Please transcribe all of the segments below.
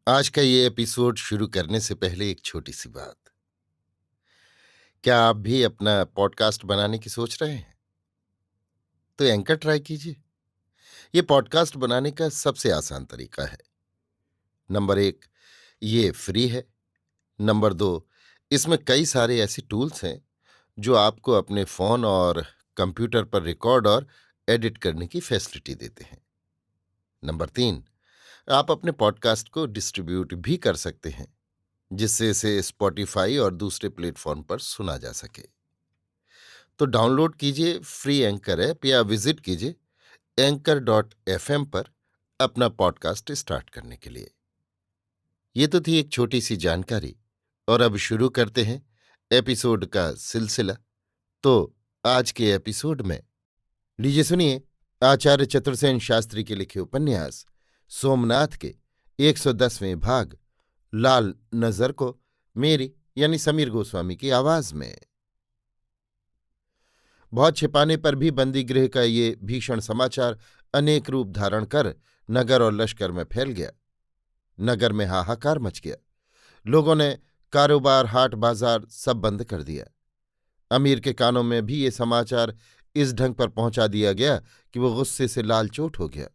आज का ये एपिसोड शुरू करने से पहले एक छोटी सी बात। क्या आप भी अपना पॉडकास्ट बनाने की सोच रहे हैं? तो एंकर ट्राई कीजिए। ये पॉडकास्ट बनाने का सबसे आसान तरीका है। नंबर एक, ये फ्री है। नंबर दो, इसमें कई सारे ऐसे टूल्स हैं जो आपको अपने फोन और कंप्यूटर पर रिकॉर्ड और एडिट करने की फैसिलिटी देते हैं। नंबर तीन, आप अपने पॉडकास्ट को डिस्ट्रीब्यूट भी कर सकते हैं, जिससे इसे स्पॉटिफाई और दूसरे प्लेटफॉर्म पर सुना जा सके। तो डाउनलोड कीजिए फ्री एंकर ऐप या विजिट कीजिए anchor.fm पर अपना पॉडकास्ट स्टार्ट करने के लिए। ये तो थी एक छोटी सी जानकारी, और अब शुरू करते हैं एपिसोड का सिलसिला। तो आज के एपिसोड में लीजिए सुनिए आचार्य चतुर्सेन शास्त्री के लिखे उपन्यास सोमनाथ के 110वें भाग लाल नजर को मेरी यानी समीर गोस्वामी की आवाज में। बहुत छिपाने पर भी बंदीगृह का ये भीषण समाचार अनेक रूप धारण कर नगर और लश्कर में फैल गया। नगर में हाहाकार मच गया। लोगों ने कारोबार हाट बाजार सब बंद कर दिया। अमीर के कानों में भी ये समाचार इस ढंग पर पहुंचा दिया गया कि वो गुस्से से लालचोट हो गया।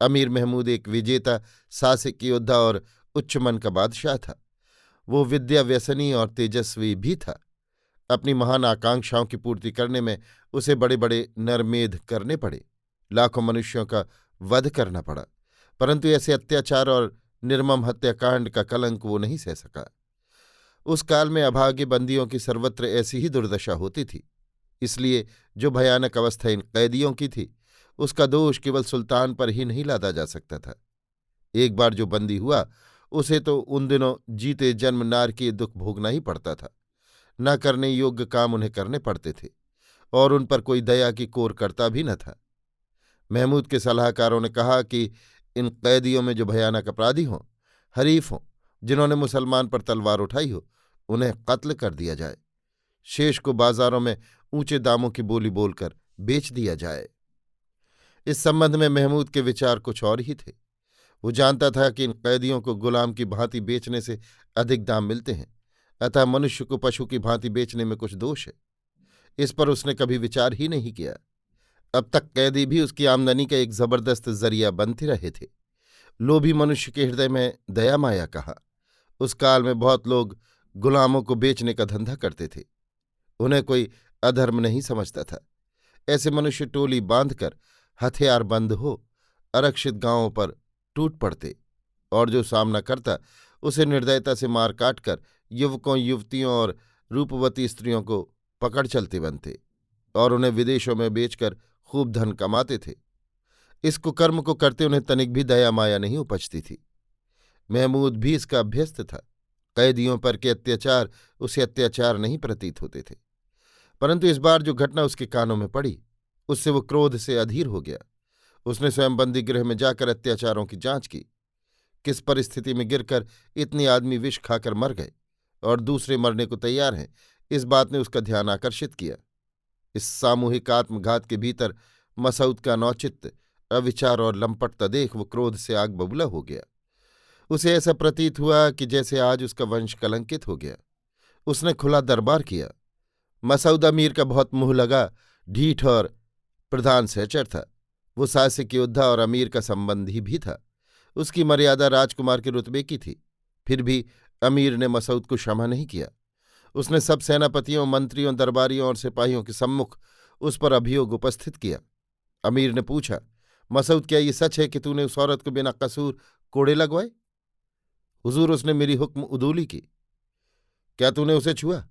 अमीर महमूद एक विजेता साहसिक योद्धा और उच्च मन का बादशाह था। वो विद्या व्यसनी और तेजस्वी भी था। अपनी महान आकांक्षाओं की पूर्ति करने में उसे बड़े बड़े नरमेध करने पड़े। लाखों मनुष्यों का वध करना पड़ा, परंतु ऐसे अत्याचार और निर्मम हत्याकांड का कलंक वो नहीं सह सका। उस काल में अभागे बंदियों की सर्वत्र ऐसी ही दुर्दशा होती थी। इसलिए जो भयानक अवस्था इन कैदियों की थी, उसका दोष केवल सुल्तान पर ही नहीं लादा जा सकता था। एक बार जो बंदी हुआ, उसे तो उन दिनों जीते जन्म नार की दुख भोगना ही पड़ता था। न करने योग्य काम उन्हें करने पड़ते थे, और उन पर कोई दया की कोर करता भी न था। महमूद के सलाहकारों ने कहा कि इन कैदियों में जो भयानक अपराधी हों, हरीफ हों, जिन्होंने मुसलमान पर तलवार उठाई हो, उन्हें कत्ल कर दिया जाए। शेष को बाजारों में ऊंचे दामों की बोली बोलकर बेच दिया जाए। इस संबंध में महमूद के विचार कुछ और ही थे। वो जानता था कि इन कैदियों को गुलाम की भांति बेचने से अधिक दाम मिलते हैं, अतः मनुष्य को पशु की भांति बेचने में कुछ दोष है। इस पर उसने कभी विचार ही नहीं किया। अब तक कैदी भी उसकी आमदनी का एक जबरदस्त जरिया बनते रहे थे। लोभी मनुष्य के हृदय में दया माया कहा। उस काल में बहुत लोग गुलामों को बेचने का धंधा करते थे। उन्हें कोई अधर्म नहीं समझता था। ऐसे मनुष्य टोली बांधकर हथियार बंद हो आरक्षित गांवों पर टूट पड़ते, और जो सामना करता उसे निर्दयता से मार काट कर युवकों युवतियों और रूपवती स्त्रियों को पकड़ चलते बनते, और उन्हें विदेशों में बेचकर खूब धन कमाते थे। इस कुकर्म को करते उन्हें तनिक भी दया माया नहीं उपजती थी। महमूद भी इसका अभ्यस्त था। कैदियों पर के अत्याचार उसे अत्याचार नहीं प्रतीत होते थे, परंतु इस बार जो घटना उसके कानों में पड़ी, उससे वो क्रोध से अधीर हो गया। उसने स्वयं बंदीगृह में जाकर अत्याचारों की जांच की। किस परिस्थिति में गिरकर इतने आदमी विष खाकर मर गए और दूसरे मरने को तैयार हैं, इस बात ने उसका ध्यान आकर्षित किया। इस सामूहिक आत्मघात के भीतर मसऊद का नौचित्त अविचार और लंपटता देख वो क्रोध से आग बबूला हो गया। उसे ऐसा प्रतीत हुआ कि जैसे आज उसका वंश कलंकित हो गया। उसने खुला दरबार किया। मसऊद अमीर का बहुत मुंह लगा, ढीठ और प्रधान सहचर था। वो साहसिक योद्धा और अमीर का संबंधी भी था। उसकी मर्यादा राजकुमार के रुतबे की थी। फिर भी अमीर ने मसऊद को क्षमा नहीं किया। उसने सब सेनापतियों, मंत्रियों, दरबारियों और सिपाहियों के सम्मुख उस पर अभियोग उपस्थित किया। अमीर ने पूछा, मसऊद, क्या ये सच है कि तूने उस औरत को बिना कसूर कोड़े लगवाए? हुजूर, उसने मेरी हुक्म उदूली की। क्या तूने उसे छुआ,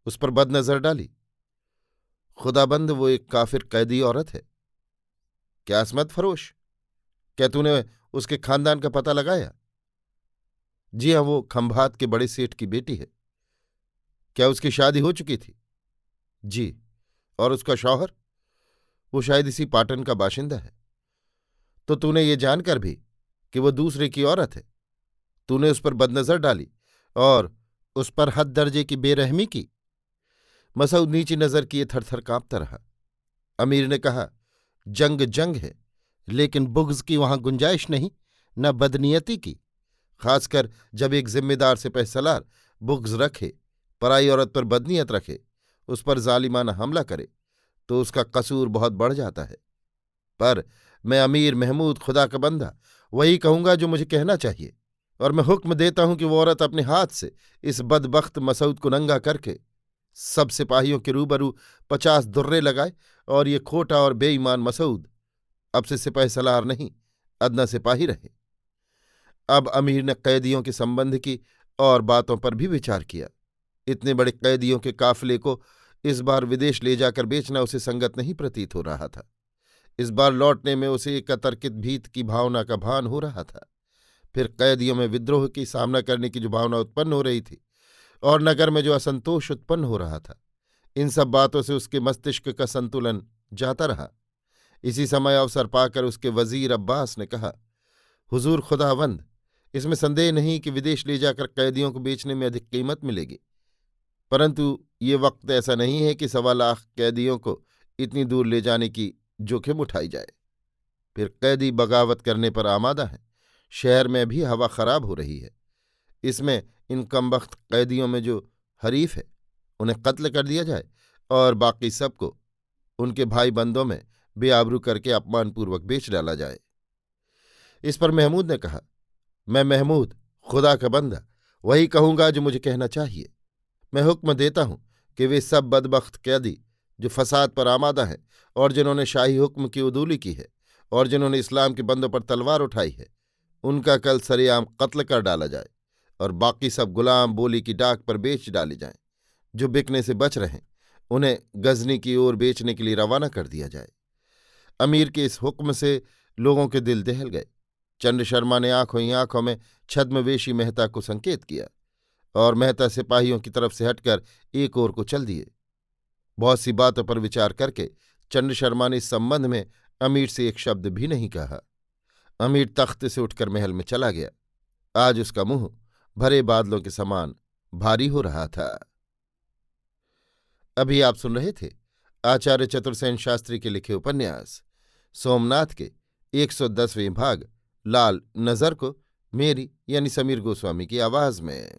उस पर बदनजर डाली? खुदाबंद, वो एक काफिर कैदी औरत है। क्या असमत फरोश, क्या तूने उसके खानदान का पता लगाया? जी हाँ, वो खंभात के बड़े सेठ की बेटी है। क्या उसकी शादी हो चुकी थी? जी। और उसका शौहर? वो शायद इसी पाटन का बाशिंदा है। तो तूने ये जानकर भी कि वो दूसरे की औरत है, तूने उस पर बदनजर डाली और उस पर हद दर्जे की बेरहमी की? मसऊद नीची नजर किए थरथर कांपता रहा। अमीर ने कहा, जंग जंग है, लेकिन बुग़्ज़ की वहां गुंजाइश नहीं, न बदनीयती की। खासकर जब एक जिम्मेदार सिपहसालार बुग़्ज़ रखे, पराई औरत पर बदनीयत रखे, उस पर जालिमाना हमला करे, तो उसका कसूर बहुत बढ़ जाता है। पर मैं अमीर महमूद खुदा का बंदा वही कहूंगा जो मुझे कहना चाहिए, और मैं हुक्म देता हूं कि वो औरत अपने हाथ से इस बदबख्त मसूद को नंगा करके सब सिपाहियों के रूबरू 50 दुर्रे लगाए, और ये खोटा और बेईमान मसूद अब से सिपहसालार नहीं, अदना सिपाही रहे। अब अमीर ने कैदियों के संबंध की और बातों पर भी विचार किया। इतने बड़े कैदियों के काफिले को इस बार विदेश ले जाकर बेचना उसे संगत नहीं प्रतीत हो रहा था। इस बार लौटने में उसे एक अतर्कित भीत की भावना का भान हो रहा था। फिर कैदियों में विद्रोह की सामना करने की जो भावना उत्पन्न हो रही थी, और नगर में जो असंतोष उत्पन्न हो रहा था, इन सब बातों से उसके मस्तिष्क का संतुलन जाता रहा। इसी समय अवसर पाकर उसके वजीर अब्बास ने कहा, हुजूर खुदावंद, इसमें संदेह नहीं कि विदेश ले जाकर कैदियों को बेचने में अधिक कीमत मिलेगी, परंतु ये वक्त ऐसा नहीं है कि 1.25 लाख कैदियों को इतनी दूर ले जाने की जोखिम उठाई जाए। फिर कैदी बगावत करने पर आमादा हैं। शहर में भी हवा खराब हो रही है। इसमें इन कमबख्त कैदियों में जो हरीफ है उन्हें कत्ल कर दिया जाए, और बाकी सबको उनके भाई बंदों में बेआबरू करके अपमानपूर्वक बेच डाला जाए। इस पर महमूद ने कहा, मैं महमूद खुदा का बंदा वही कहूंगा जो मुझे कहना चाहिए। मैं हुक्म देता हूं कि वे सब बदबख्त कैदी जो फसाद पर आमादा हैं, और जिन्होंने शाही हुक्म की उदूली की है, और जिन्होंने इस्लाम के बंदों पर तलवार उठाई है, उनका कल सरेआम कत्ल कर डाला जाए, और बाकी सब गुलाम बोली की डाक पर बेच डाले जाएं। जो बिकने से बच रहे उन्हें गजनी की ओर बेचने के लिए रवाना कर दिया जाए। अमीर के इस हुक्म से लोगों के दिल दहल गए। चंड शर्मा ने आंखों ही आंखों में छद्मवेशी मेहता को संकेत किया, और मेहता सिपाहियों की तरफ से हटकर एक ओर को चल दिए। बहुत सी बातों पर विचार करके चंड शर्मा ने इस संबंध में अमीर से एक शब्द भी नहीं कहा। अमीर तख्त से उठकर महल में चला गया। आज उसका मुंह भरे बादलों के समान भारी हो रहा था। अभी आप सुन रहे थे आचार्य चतुर्सेन शास्त्री के लिखे उपन्यास सोमनाथ के 110वें भाग लाल नज़र को मेरी यानी समीर गोस्वामी की आवाज में।